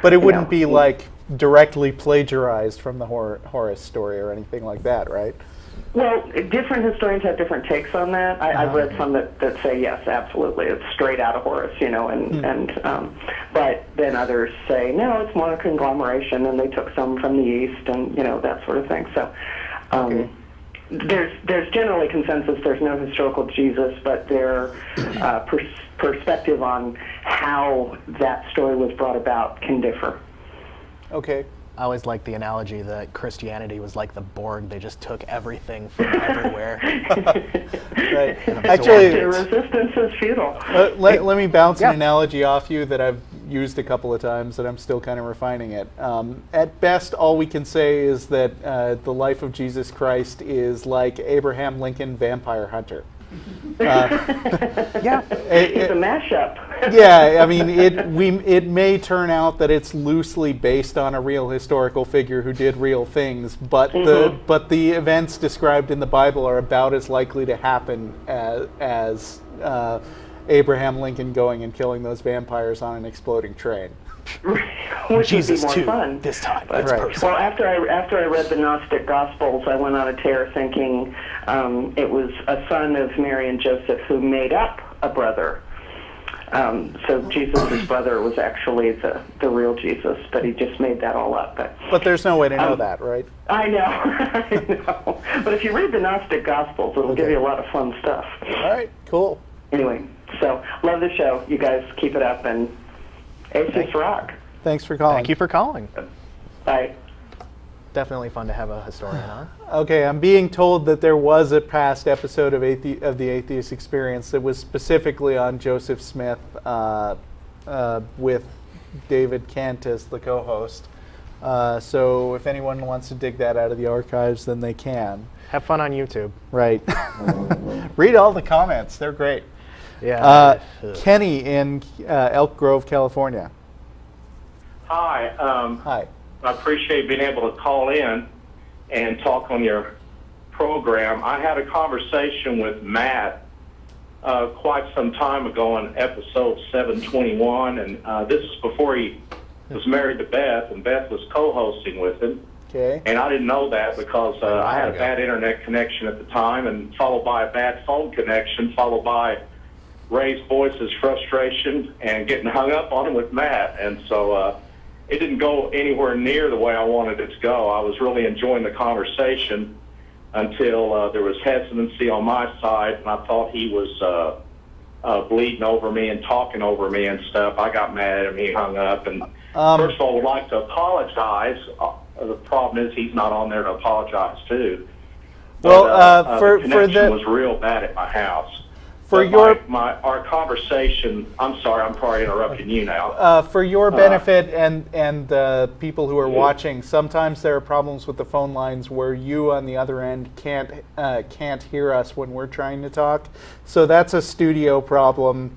But it wouldn't be like directly plagiarized from the Horus story or anything like that, right? Well, different historians have different takes on that. I've read some that say, yes, absolutely, it's straight out of Horus, but then others say, no, it's more a conglomeration, and they took some from the East, and, that sort of thing. So, There's generally consensus there's no historical Jesus, but their perspective on how that story was brought about can differ. Okay. I always like the analogy that Christianity was like the Borg. They just took everything from everywhere. Right. Actually, resistance is futile. Let me bounce an analogy off you that I've used a couple of times, and I'm still kind of refining it. At best, all we can say is that the life of Jesus Christ is like Abraham Lincoln Vampire Hunter. It's a mashup. Yeah, I mean, it may turn out that it's loosely based on a real historical figure who did real things, but the events described in the Bible are about as likely to happen as Abraham Lincoln going and killing those vampires on an exploding train. Which Jesus would be more too, fun. this time. But, well, after I read the Gnostic Gospels, I went on a tear thinking it was a son of Mary and Joseph who made up a brother. So Jesus' brother was actually the real Jesus, but he just made that all up. But there's no way to know that, right? I know, I know. But if you read the Gnostic Gospels, it'll give you a lot of fun stuff. All right, cool. Anyway, so love the show. You guys keep it up, and Atheist rock. Thanks for calling. Thank you for calling. Bye. Definitely fun to have a historian on. Okay, I'm being told that there was a past episode of the Atheist Experience that was specifically on Joseph Smith with David Kent as the co-host. So if anyone wants to dig that out of the archives, then they can. Have fun on YouTube. Right. Read all the comments. They're great. Yeah. Kenny in Elk Grove, California. Hi. Hi. I appreciate being able to call in and talk on your program. I had a conversation with Matt quite some time ago on episode 721, and this is before he was married to Beth, and Beth was co-hosting with him. Okay. And I didn't know that because I had a bad internet connection at the time, and followed by a bad phone connection, followed by Ray's voice's frustration and getting hung up on him with Matt. And so it didn't go anywhere near the way I wanted it to go. I was really enjoying the conversation until there was hesitancy on my side, and I thought he was bleeding over me and talking over me and stuff. I got mad at him. He hung up. And first of all, I would like to apologize. The problem is he's not on there to apologize to. Well, the connection was real bad at my house. Our conversation. I'm sorry, I'm probably interrupting you now. For your benefit and people who are watching, sometimes there are problems with the phone lines where you on the other end can't hear us when we're trying to talk. So that's a studio problem.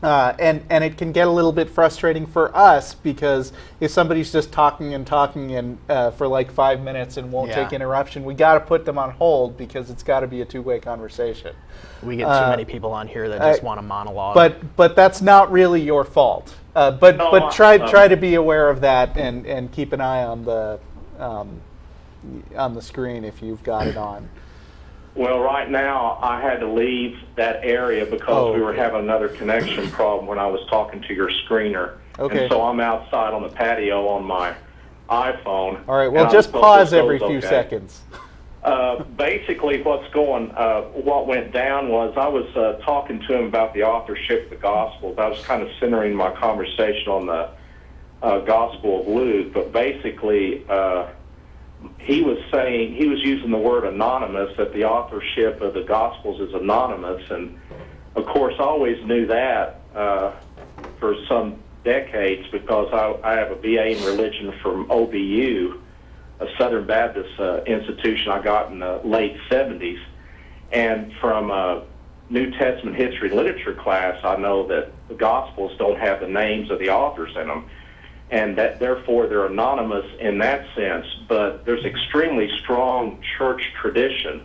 And it can get a little bit frustrating for us because if somebody's just talking and for like 5 minutes and won't take interruption, we got to put them on hold because it's got to be a two-way conversation. We get too many people on here that just want a monologue. But that's not really your fault. But try to be aware of that and keep an eye on the screen if you've got it on. Well, right now I had to leave that area because we were having another connection problem when I was talking to your screener. Okay. And so I'm outside on the patio on my iPhone. All right. Well, just pause every few seconds. Basically, what went down was I was talking to him about the authorship of the Gospels. I was kind of centering my conversation on the Gospel of Luke, but basically he was using the word anonymous, that the authorship of the Gospels is anonymous. And, of course, I always knew that for some decades because I have a BA in religion from OBU, a Southern Baptist institution I got in the late 70s. And from New Testament history and literature class, I know that the Gospels don't have the names of the authors in them, and that therefore they're anonymous in that sense. But there's extremely strong church tradition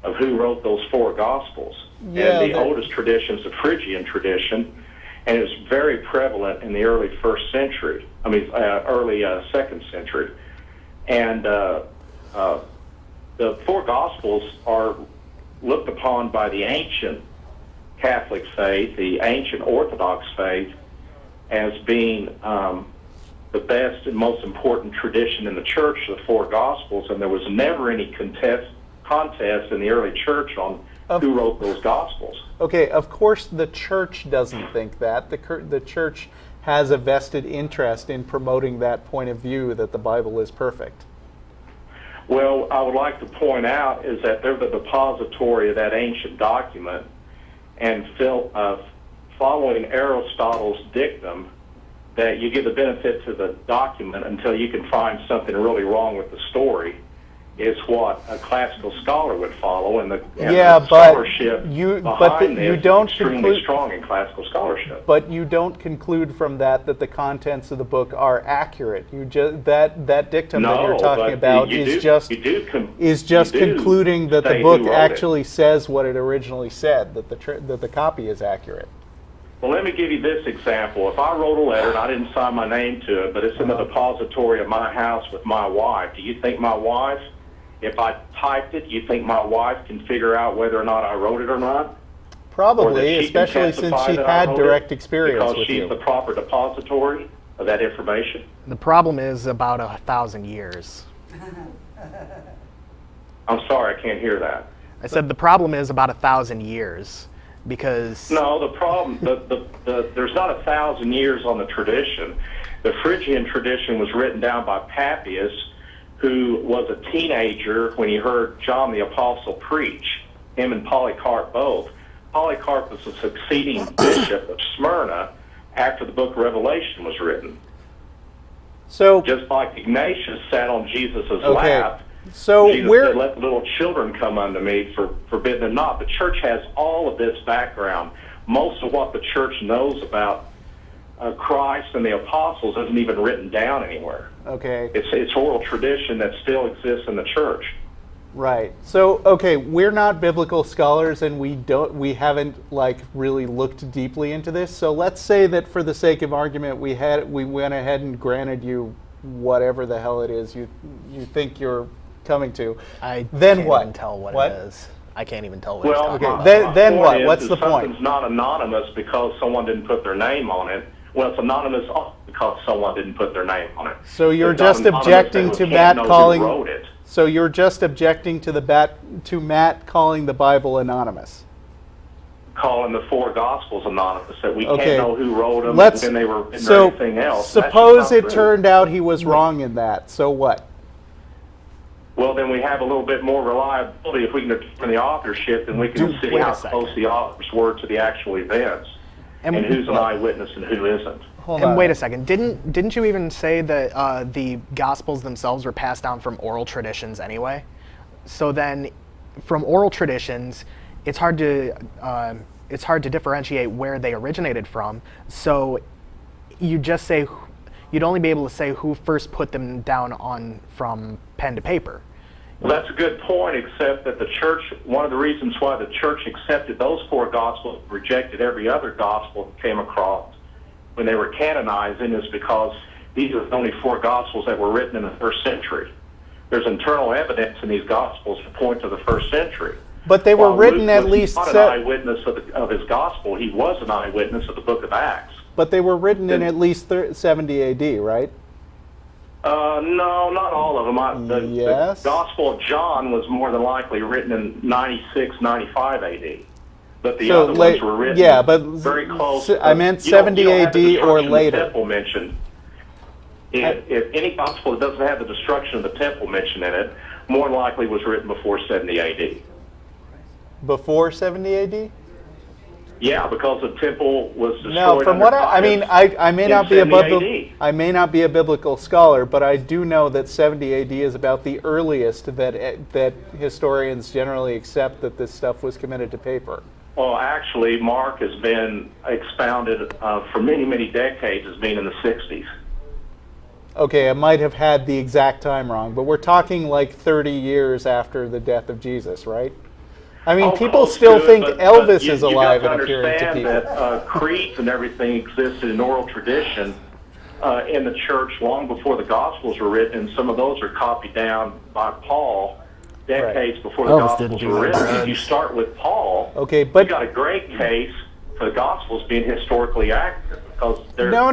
of who wrote those four Gospels. Yeah, and the oldest tradition is the Phrygian tradition, and it was very prevalent in the early early second century. And the four Gospels are looked upon by the ancient Catholic faith, the ancient Orthodox faith, as being the best and most important tradition in the church, the four Gospels, and there was never any contest in the early church on who wrote those Gospels. Okay, of course the church doesn't think that. The church has a vested interest in promoting that point of view that the Bible is perfect. Well, I would like to point out is that they're the depository of that ancient document, and following Aristotle's dictum, that you give the benefit to the document until you can find something really wrong with the story, is what a classical scholar would follow, and the scholarship behind this is extremely strong in classical scholarship. But you don't conclude from that the contents of the book are accurate. That dictum that you're talking about is just concluding that the book actually says what it originally said, that the copy is accurate. Well, let me give you this example. If I wrote a letter and I didn't sign my name to it, but it's in the depository of my house with my wife, do you think my wife, if I typed it, do you think my wife can figure out whether or not I wrote it or not? Probably, especially since she had direct experience with you. Because she's the proper depository of that information. The problem is about 1,000 years. I'm sorry, I can't hear that. I said the problem is about 1,000 years. Because no, the problem, there's not 1,000 years on the tradition. The Phrygian tradition was written down by Papias, who was a teenager when he heard John the Apostle preach, him and Polycarp both. Polycarp was the succeeding bishop of Smyrna after the book of Revelation was written. So just like Ignatius sat on Jesus' okay. lap, So Jesus we're said, "Let the little children come unto me, for forbid them not." The church has all of this background. Most of what the church knows about Christ and the apostles isn't even written down anywhere. okay. It's oral tradition that still exists in the church. Right. So, okay, we're not biblical scholars, and we haven't like really looked deeply into this. So let's say that for the sake of argument, we went ahead and granted you whatever the hell it is you think you're coming to. Then can't what? even tell what it is. I can't even tell what Well, it's talking okay. about. Then what? Is What's the point? Something's not anonymous because someone didn't put their name on it. Well, it's anonymous because someone didn't put their name on it. So you're It's not just anonymous objecting that to we Matt can't know who calling. wrote it. So you're just objecting to Matt calling the Bible anonymous. Calling the four Gospels anonymous, that we Okay. can't know who wrote them Let's. and when they were written So or anything else. That's suppose just not it true. turned out he was wrong in that. So what? Well, then we have a little bit more reliability if we can determine the authorship, and we can see wait a how second. close the authors were to the actual events, And and who's an eyewitness and who isn't. Hold And on. wait a second, didn't you even say that the Gospels themselves were passed down from oral traditions anyway? So then, from oral traditions, it's hard to differentiate where they originated from. So you just say you'd only be able to say who first put them down on from pen to paper. Well, that's a good point, except that the church, one of the reasons why the church accepted those four Gospels, rejected every other Gospel that came across when they were canonizing, is because these are the only four Gospels that were written in the first century. There's internal evidence in these Gospels to point to the first century. But they were While written Luke at was least. not an eyewitness of his Gospel. He was an eyewitness of the book of Acts. But they were written in at least 70 A.D., right? No, not all of them. Yes. The Gospel of John was more than likely written in 96, 95 A.D. But the other ones were written very close. I meant You don't 70 have the A.D. or destruction of the later. temple mentioned. If any Gospel that doesn't have the destruction of the temple mentioned in it, more than likely was written before 70 A.D. Before 70 A.D.? Yeah, because the temple was destroyed. No, from what I mean, I may not be I may not be a biblical scholar, but I do know that 70 A.D. is about the earliest that historians generally accept that this stuff was committed to paper. Well, actually, Mark has been expounded for many, many decades as being in the 60s. Okay, I might have had the exact time wrong, but we're talking like 30 years after the death of Jesus, right? I mean, people close still to it, think but Elvis is alive you got and to appearing to understand people. that creeds and everything existed in oral tradition in the church long before the Gospels were written, and some of those are copied down by Paul decades before the Elvis Gospels didn't were do written. that. If you start with Paul, Okay, but you got a great case for the Gospels being historically accurate because they're No.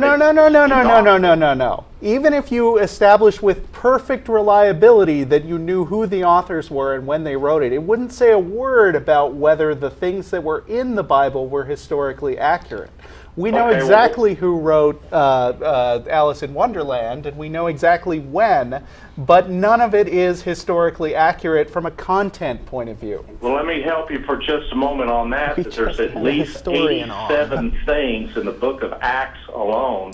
Even if you establish with perfect reliability that you knew who the authors were and when they wrote it, it wouldn't say a word about whether the things that were in the Bible were historically accurate. We know Okay, exactly who wrote Alice in Wonderland, and we know exactly when, but none of it is historically accurate from a content point of view. Well, let me help you for just a moment on that. We That there's just at had a least historian on. 87 things in the book of Acts alone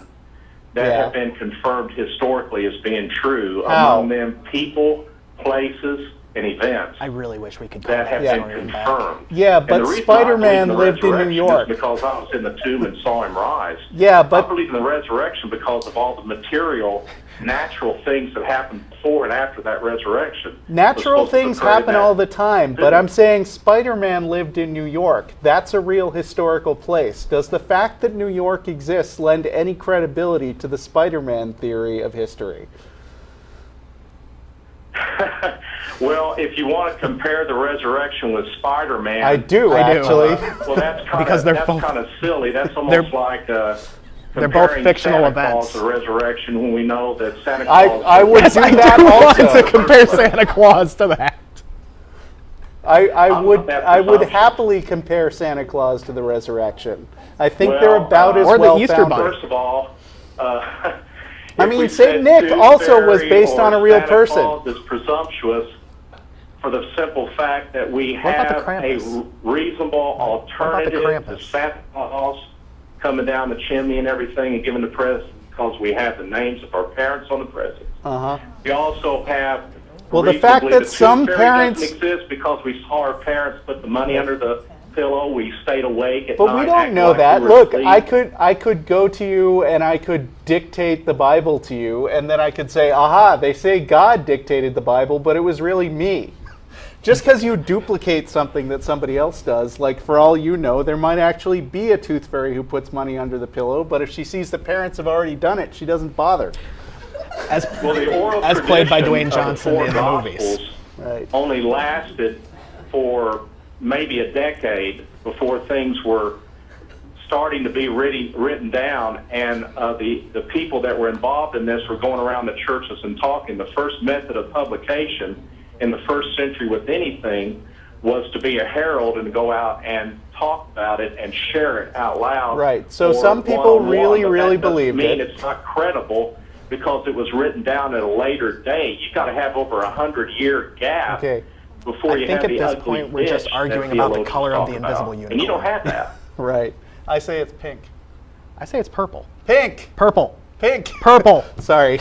that Yeah. have been confirmed historically as being true. How? Among them, people, places, and events I really wish we could call that have that been historian back. confirmed. Yeah, And but the reason I Spider-Man believe in the lived in New resurrection York. is because I was in the tomb and saw him rise. Yeah, I but believe in the resurrection because of all the material, natural things that happened before and after that resurrection. natural Was supposed to things occur in happen that- all the time, but I'm saying Spider-Man lived in New York. That's a real historical place. Does the fact that New York exists lend any credibility to the Spider-Man theory of history? Well, if you want to compare the resurrection with Spider-Man, I do, I do. actually. well, that's kind Because of they're that's both- kind of silly. That's almost like they're both comparing fictional Santa events. Claus to resurrection when we know that Santa Claus. I would Yes, do I that do want also. to compare Santa Claus to that. I would that presumptuous. happily compare Santa Claus to the resurrection. I think Well, they're about as or the well Easter founded. Bunny. First of all, I if mean, we Saint said Nick Tooth also was Fairy based or on a real Santa person. Claus is presumptuous for the simple fact that we What about the have a Krampus? reasonable alternative to Krampus? Santa Claus coming down the chimney and everything and giving the presents to because we have the names of our parents on the presents. We also have Well, the fact that some parents doesn't exist because we saw our parents put the money under the pillow. We stayed awake at but night. we don't know like that. we were Look, asleep. I could go to you and I could dictate the Bible to you, and then I could say, aha, they say God dictated the Bible, but it was really me. Just because you duplicate something that somebody else does, like for all you know, there might actually be a tooth fairy who puts money under the pillow, but if she sees the parents have already done it, she doesn't bother. As As played by Dwayne Johnson in the movies. Right. Only lasted for maybe a decade before things were starting to be written down, and the people that were involved in this were going around the churches and talking. The first method of publication in the first century with anything was to be a herald and go out and talk about it and share it out loud. Right. So some people really believed it. It's not credible because it was written down at a later date. You got to have over 100-year gap before you have the ugly I think at this point we're just arguing about the color of the invisible unicorn. And you don't have that. Right. I say it's pink. I say it's purple. Pink. Purple. Pink. Purple. Sorry.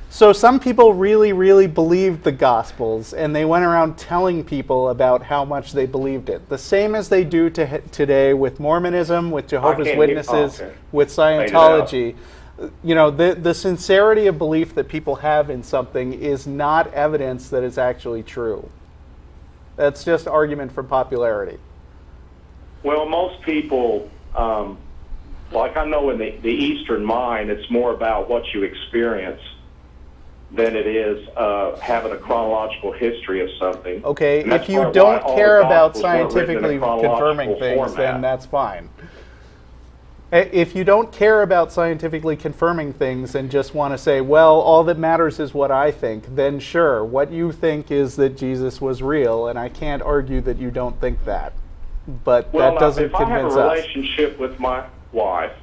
So some people really believed the Gospels, and they went around telling people about how much they believed it. The same as they do today with Mormonism, with Jehovah's Witnesses, with Scientology. You know, the sincerity of belief that people have in something is not evidence that it's actually true. That's just argument for popularity. Well, most people, like I know in the Eastern mind, it's more about what you experience than it is having a chronological history of something. Okay, if you don't care about scientifically confirming things, then that's fine. If you don't care about scientifically confirming things and just want to say, well, all that matters is what I think, then sure, what you think is that Jesus was real, and I can't argue that you don't think that. But that doesn't convince us. If I have a relationship with my wife,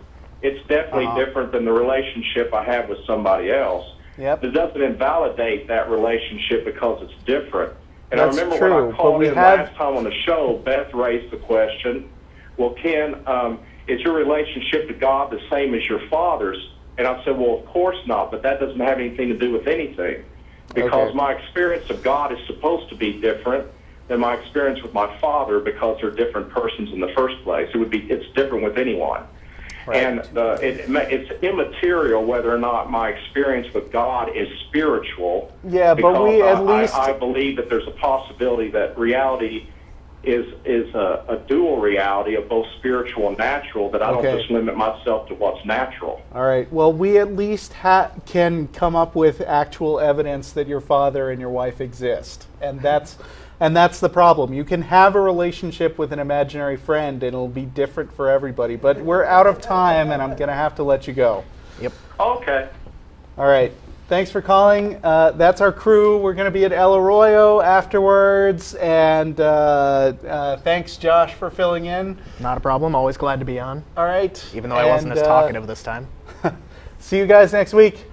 it's definitely different than the relationship I have with somebody else. Yep. It doesn't invalidate that relationship because it's different. And That's I remember true, when I called but in last time on the show, Beth raised the question, well, Ken, is your relationship to God the same as your father's? And I said, well, of course not, but that doesn't have anything to do with anything. Because my experience of God is supposed to be different than my experience with my father because they're different persons in the first place. It's different with anyone. Right. And it's immaterial whether or not my experience with God is spiritual. Yeah, but we at least... I believe that there's a possibility that reality is a dual reality of both spiritual and natural, that I don't just limit myself to what's natural. All right. Well, we at least can come up with actual evidence that your father and your wife exist. And that's the problem. You can have a relationship with an imaginary friend, and it'll be different for everybody. But we're out of time, and I'm going to have to let you go. Yep. Okay. All right. Thanks for calling. That's our crew. We're going to be at El Arroyo afterwards. And thanks, Josh, for filling in. Not a problem. Always glad to be on. All right. Even though I wasn't as talkative this time. See you guys next week.